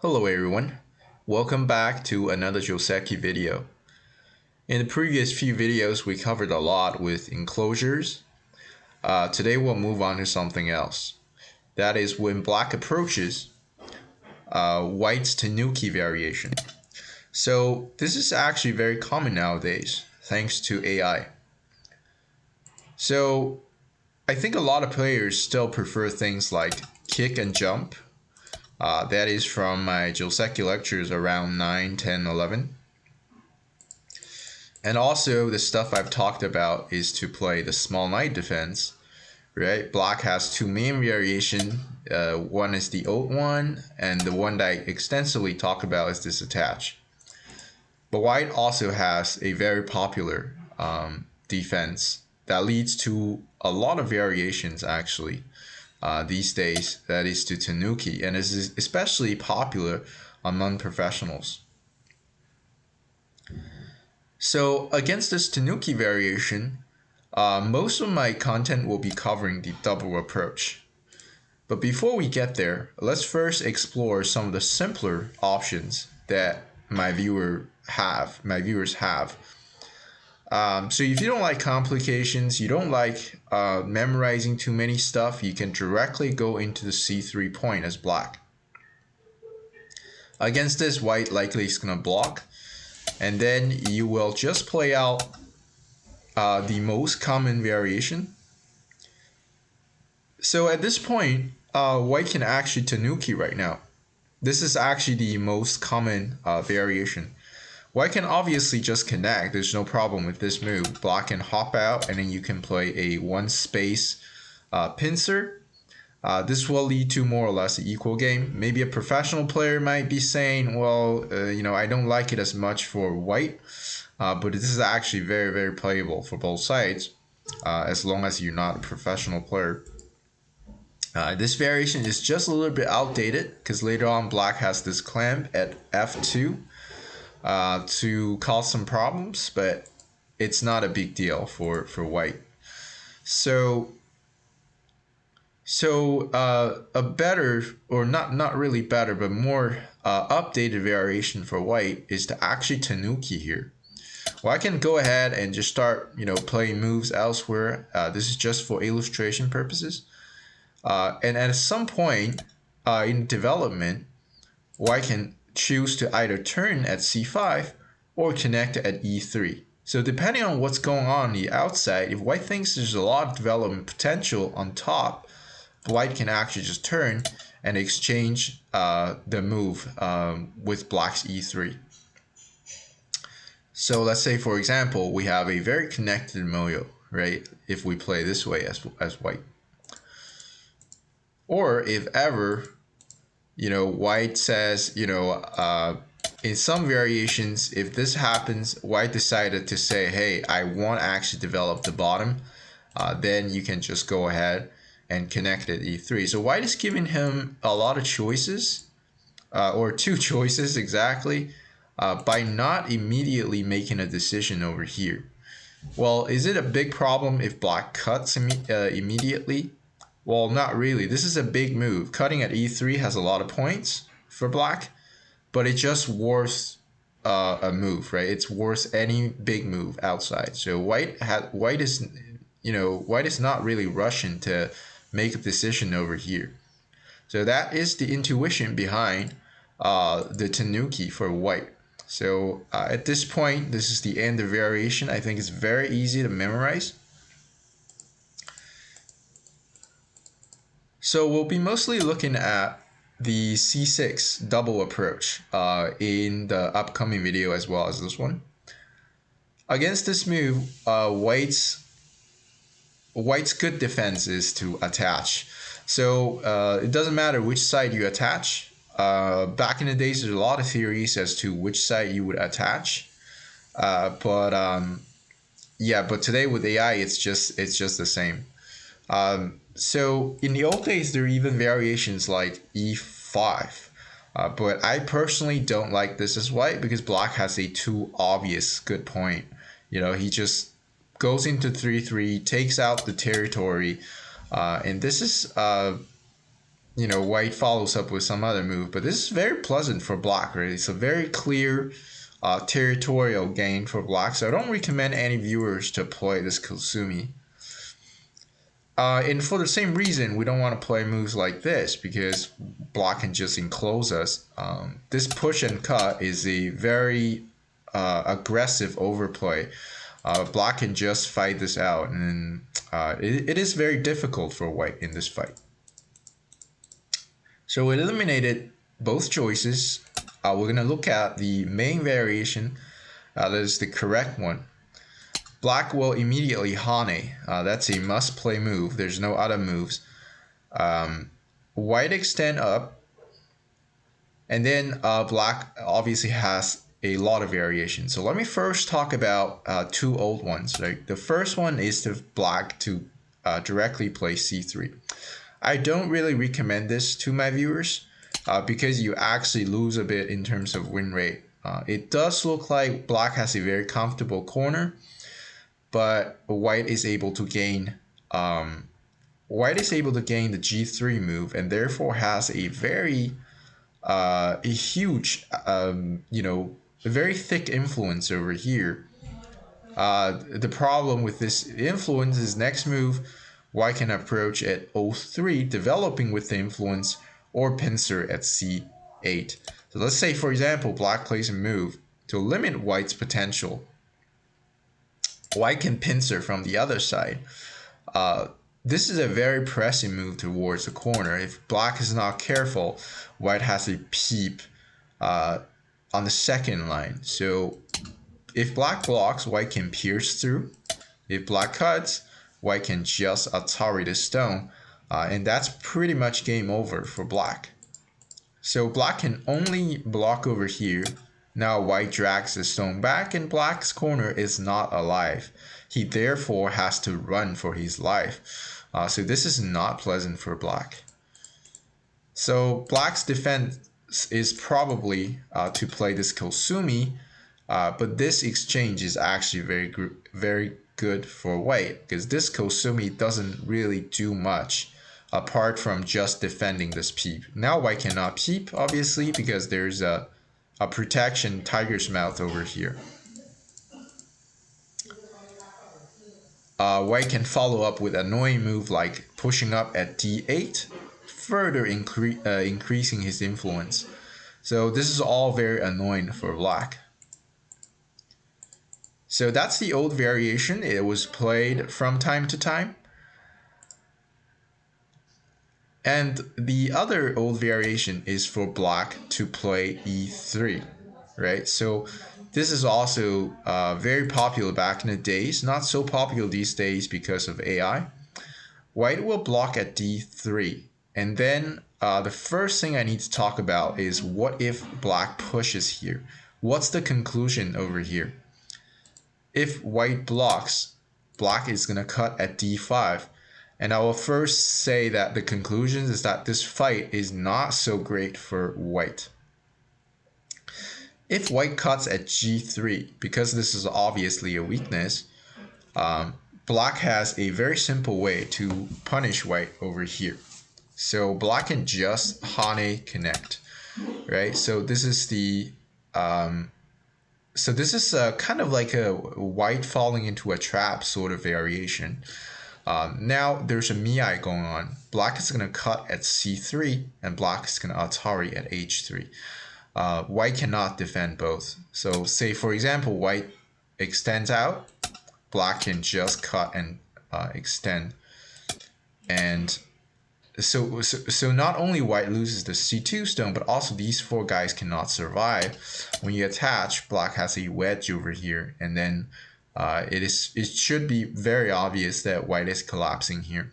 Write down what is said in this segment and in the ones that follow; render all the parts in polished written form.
Hello everyone, welcome back to another Joseki video. In the previous few videos we covered a lot with enclosures. Today we'll move on to something else. That is when black approaches white's Tanuki variation. So this is actually very common nowadays thanks to AI. So I think a lot of players still prefer things like kick and jump. That is from my Joseki lectures around 9, 10, 11. And also the stuff I've talked about is to play the small knight defense, right? Black has two main variation. One is the old one, and the one that I extensively talk about is this attach. But white also has a very popular defense that leads to a lot of variations actually these days. That is to Tanuki, and is especially popular among professionals. So against this Tanuki variation, most of my content will be covering the double approach. But before we get there, let's first explore some of the simpler options that my viewers have. So if you don't like complications, you don't like memorizing too many stuff, you can directly go into the c3 point as black. Against this, white likely is going to block. And then you will just play out the most common variation. So at this point, white can actually Tanuki right now. This is actually the most common variation. White can obviously just connect. There's no problem with this move. Black can hop out, and then you can play a one space pincer. This will lead to more or less an equal game. Maybe a professional player might be saying, well, I don't like it as much for white, but this is actually very, very playable for both sides, as long as you're not a professional player. This variation is just a little bit outdated because later on black has this clamp at f2 to cause some problems, but it's not a big deal for white. So a better, or not really better, but more updated variation for white is to actually Tanuki here. Well, I can go ahead and just start, playing moves elsewhere. This is just for illustration purposes. And at some point in development, white can choose to either turn at c5 or connect at e3. So depending on what's going on the outside, if white thinks there's a lot of development potential on top, white can actually just turn and exchange the move with black's e3. So let's say, for example, we have a very connected moyo, right? If we play this way as white. Or if ever, white says, in some variations, if this happens, white decided to say, hey, I want to actually develop the bottom, then you can just go ahead and connect at e3. So white is giving him a lot of choices, or two choices exactly, by not immediately making a decision over here. Well, is it a big problem if black cuts immediately? Well, not really. This is a big move. Cutting at e3 has a lot of points for black, but it's just worth a move, right? It's worth any big move outside. So white is not really rushing to make a decision over here. So that is the intuition behind the Tanuki for white. So at this point, this is the end of variation. I think it's very easy to memorize. So we'll be mostly looking at the c6 double approach in the upcoming video as well as this one. Against this move, white's good defense is to attach. So it doesn't matter which side you attach. Back in the days, there's a lot of theories as to which side you would attach. But today with AI, it's just the same. So in the old days, there are even variations like e5. But I personally don't like this as white because black has a too obvious good point. He just goes into 3-3, takes out the territory. And this is white follows up with some other move. But this is very pleasant for black, right? It's a very clear territorial gain for black. So I don't recommend any viewers to play this Kusumi. And for the same reason, we don't want to play moves like this because black can just enclose us. This push and cut is a very aggressive overplay. Black can just fight this out, and it is very difficult for white in this fight. So we eliminated both choices. We're going to look at the main variation. That is the correct one. Black will immediately Hane. That's a must-play move. There's no other moves. White extend up. And then black obviously has a lot of variation. So let me first talk about two old ones. Right? The first one is the black to directly play c3. I don't really recommend this to my viewers because you actually lose a bit in terms of win rate. It does look like black has a very comfortable corner, but white is able to gain the g3 move and therefore has a very a huge a very thick influence over here. The problem with this influence is next move white can approach at o3, developing with the influence, or pincer at c8. So let's say, for example, black plays a move to limit white's potential. White can pincer from the other side. This is a very pressing move towards the corner. If black is not careful, white has a peep on the second line. So if black blocks, white can pierce through. If black cuts, white can just Atari the stone. And that's pretty much game over for black. So black can only block over here. Now white drags the stone back and black's corner is not alive. He therefore has to run for his life. So this is not pleasant for black. So black's defense is probably to play this Kusumi, but this exchange is actually very good for white because this Kusumi doesn't really do much apart from just defending this peep. Now white cannot peep, obviously, because there's a protection tiger's mouth over here. White can follow up with an annoying move like pushing up at d8, further increasing his influence. So this is all very annoying for black. So that's the old variation. It was played from time to time. And the other old variation is for black to play e3, right? So this is also very popular back in the days, not so popular these days because of AI. White will block at d3. And then the first thing I need to talk about is what if black pushes here? What's the conclusion over here? If white blocks, black is going to cut at d5. And I will first say that the conclusion is that this fight is not so great for white. If white cuts at g3, because this is obviously a weakness, black has a very simple way to punish white over here. So black can just Hane connect, right? So this is the kind of like a white falling into a trap sort of variation. Now there's a Miai going on. Black is going to cut at c3 and black is going to Atari at h3. White cannot defend both. So say for example white extends out, black can just cut and extend. And so not only white loses the c2 stone, but also these four guys cannot survive. When you attach, black has a wedge over here, and then it should be very obvious that white is collapsing here.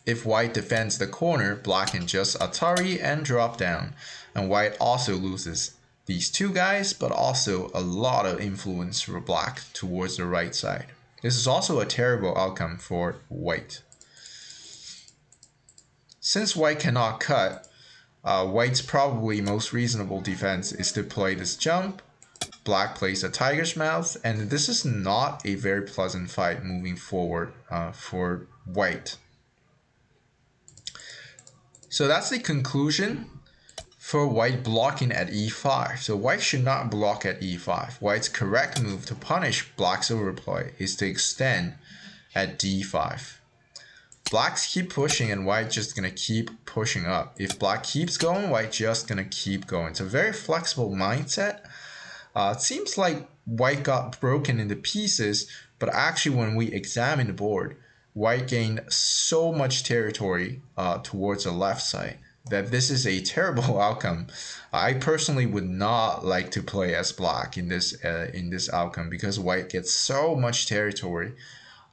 If white defends the corner, black can just Atari and drop down. And white also loses these two guys, but also a lot of influence for black towards the right side. This is also a terrible outcome for white. Since white cannot cut, white's probably most reasonable defense is to play this jump. Black plays a tiger's mouth, and this is not a very pleasant fight moving forward for white. So that's the conclusion for white blocking at e5. So white should not block at e5. White's correct move to punish black's overplay is to extend at d5. Black's keep pushing and white just gonna keep pushing up. If black keeps going, white just gonna keep going. It's a very flexible mindset. It seems like white got broken into pieces, but actually when we examine the board, white gained so much territory towards the left side that this is a terrible outcome. I personally would not like to play as black in this outcome because white gets so much territory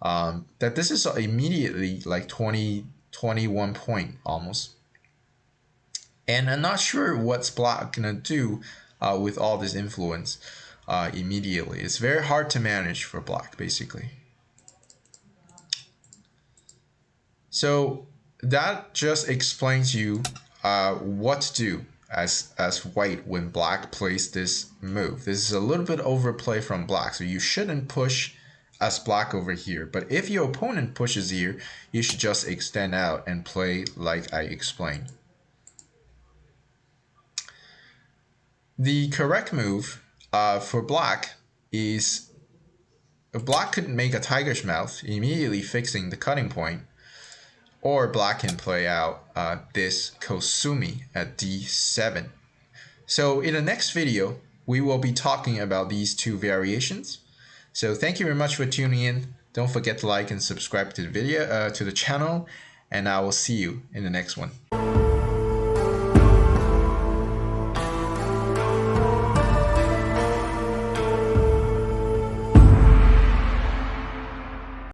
that this is immediately like 21 point almost. And I'm not sure what's black gonna do with all this influence immediately. It's very hard to manage for black, basically. So that just explains you what to do as white when black plays this move. This is a little bit overplay from black, so you shouldn't push as black over here. But if your opponent pushes here, you should just extend out and play like I explained. The correct move for black is black could make a tiger's mouth, immediately fixing the cutting point, or black can play out this kosumi at d7. So in the next video, we will be talking about these two variations. So thank you very much for tuning in. Don't forget to like and subscribe to the video, to the channel, and I will see you in the next one.